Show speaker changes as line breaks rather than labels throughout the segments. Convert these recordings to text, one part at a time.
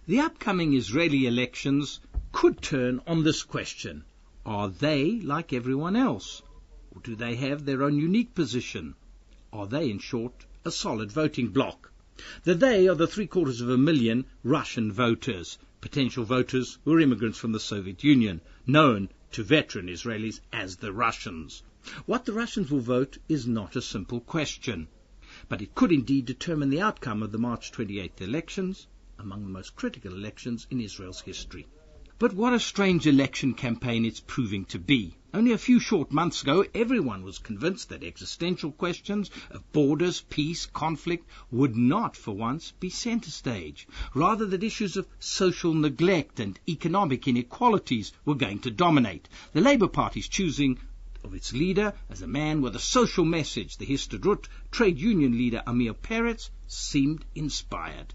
The upcoming Israeli elections could turn on this question. Are they like everyone else? Or do they have their own unique position? Are they, in short, a solid voting bloc? The they are the 750,000 Russian voters, potential voters who are immigrants from the Soviet Union, known to veteran Israelis as the Russians. What the Russians will vote is not a simple question, but it could indeed determine the outcome of the March 28th elections, among the most critical elections in Israel's history. But what a strange election campaign it's proving to be. Only a few short months ago, everyone was convinced that existential questions of borders, peace, conflict would not, for once, be centre stage. Rather, that issues of social neglect and economic inequalities were going to dominate. The Labour Party's choosing of its leader as a man with a social message, the Histadrut trade union leader Amir Peretz, seemed inspired.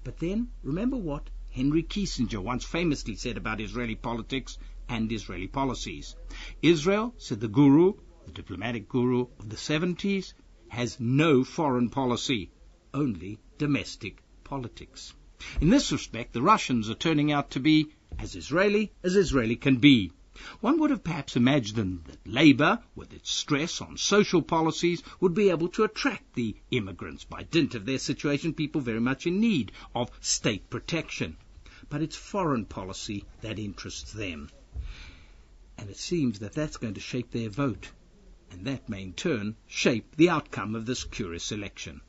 But then, remember what Henry Kissinger once famously said about Israeli politics and Israeli policies. Israel, said the guru, the diplomatic guru of the 70s, has no foreign policy, only domestic politics. In this respect, the Russians are turning out to be as Israeli can be. One would have perhaps imagined that Labour, with its stress on social policies, would be able to attract the immigrants by dint of their situation, people very much in need of state protection. But it's foreign policy that interests them. And it seems that that's going to shape their vote, and that may in turn shape the outcome of this curious election.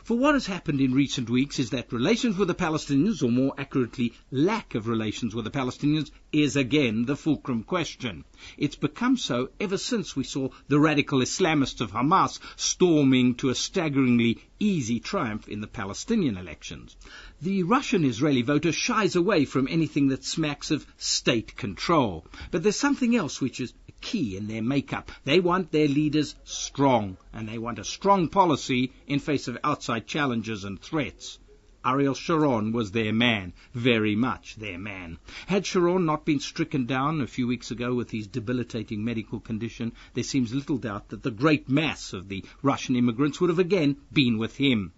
For what has happened in recent weeks is that relations with the Palestinians, or more accurately, lack of relations with the Palestinians, is again the fulcrum question. It's become so ever since we saw the radical Islamists of Hamas storming to a staggeringly easy triumph in the Palestinian elections. The Russian-Israeli voter shies away from anything that smacks of state control. But there's something else which is key in their makeup. They want their leaders strong, and they want a strong policy in face of outside challenges and threats. Ariel Sharon was their man, very much their man. Had Sharon not been stricken down a few weeks ago with his debilitating medical condition, there seems little doubt that the great mass of the Russian immigrants would have again been with him.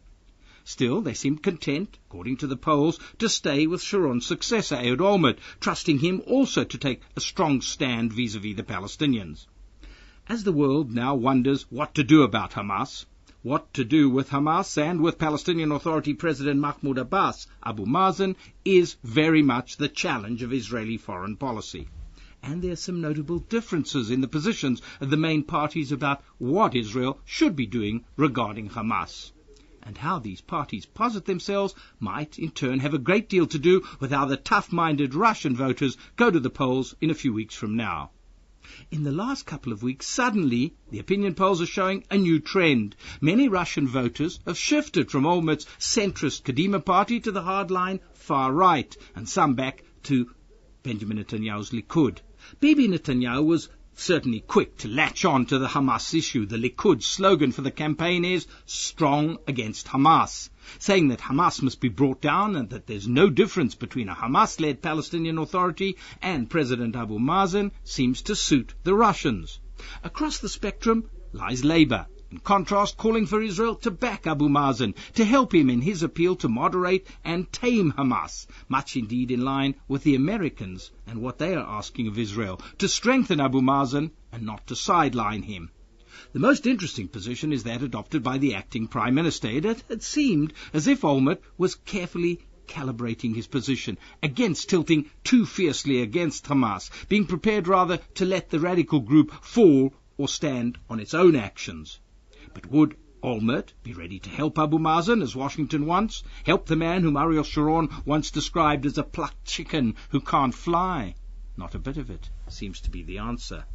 Still, they seemed content, according to the polls, to stay with Sharon's successor, Ehud Olmert, trusting him also to take a strong stand vis-à-vis the Palestinians. As the world now wonders what to do about Hamas, what to do with Hamas and with Palestinian Authority President Mahmoud Abbas, Abu Mazen is very much the challenge of Israeli foreign policy. And there are some notable differences in the positions of the main parties about what Israel should be doing regarding Hamas. And how these parties posit themselves might, in turn, have a great deal to do with how the tough-minded Russian voters go to the polls in a few weeks from now. In the last couple of weeks, suddenly, the opinion polls are showing a new trend. Many Russian voters have shifted from Olmert's centrist Kadima party to the hardline far right, and some back to Benjamin Netanyahu's Likud. Bibi Netanyahu was certainly quick to latch on to the Hamas issue. The Likud slogan for the campaign is "Strong against Hamas," saying that Hamas must be brought down and that there's no difference between a Hamas-led Palestinian Authority and President Abu Mazen seems to suit the Russians. Across the spectrum lies Labour, in contrast calling for Israel to back Abu Mazen, to help him in his appeal to moderate and tame Hamas, much indeed in line with the Americans and what they are asking of Israel, to strengthen Abu Mazen and not to sideline him. The most interesting position is that adopted by the acting Prime Minister. It had seemed as if Olmert was carefully calibrating his position against tilting too fiercely against Hamas, being prepared rather to let the radical group fall or stand on its own actions. But would Olmert be ready to help Abu Mazen, as Washington wants? Help the man whom Ariel Sharon once described as a plucked chicken who can't fly? Not a bit of it, seems to be the answer.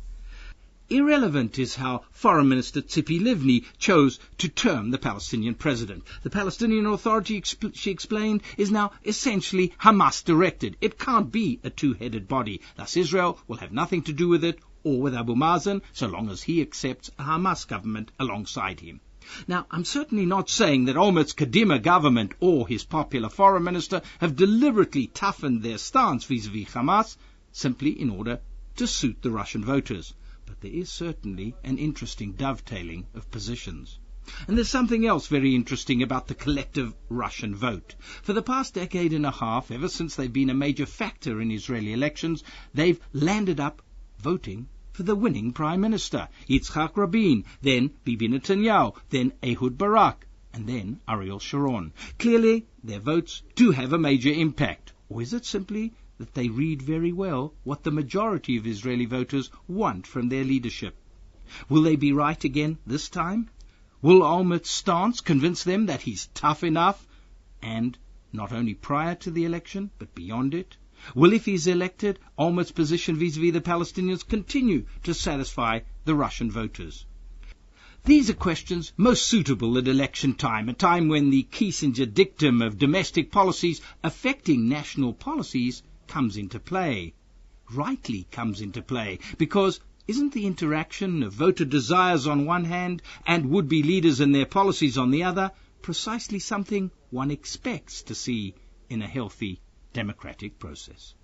Irrelevant is how Foreign Minister Tzipi Livni chose to term the Palestinian president. The Palestinian Authority, she explained, is now essentially Hamas-directed. It can't be a two-headed body. Thus Israel will have nothing to do with it or with Abu Mazen, so long as he accepts a Hamas government alongside him. Now, I'm certainly not saying that Olmert's Kadima government or his popular foreign minister have deliberately toughened their stance vis-à-vis Hamas, simply in order to suit the Russian voters. But there is certainly an interesting dovetailing of positions. And there's something else very interesting about the collective Russian vote. For the past decade and a half, ever since they've been a major factor in Israeli elections, they've landed up voting for the winning Prime Minister, Yitzhak Rabin, then Bibi Netanyahu, then Ehud Barak, and then Ariel Sharon. Clearly, their votes do have a major impact. Or is it simply that they read very well what the majority of Israeli voters want from their leadership? Will they be right again this time? Will Olmert's stance convince them that he's tough enough, and not only prior to the election, but beyond it? Will, if he's elected, Olmert's position vis-à-vis the Palestinians continue to satisfy the Russian voters? These are questions most suitable at election time, a time when the Kissinger dictum of domestic policies affecting national policies comes into play. Rightly comes into play, because isn't the interaction of voter desires on one hand and would-be leaders and their policies on the other precisely something one expects to see in a healthy democratic process?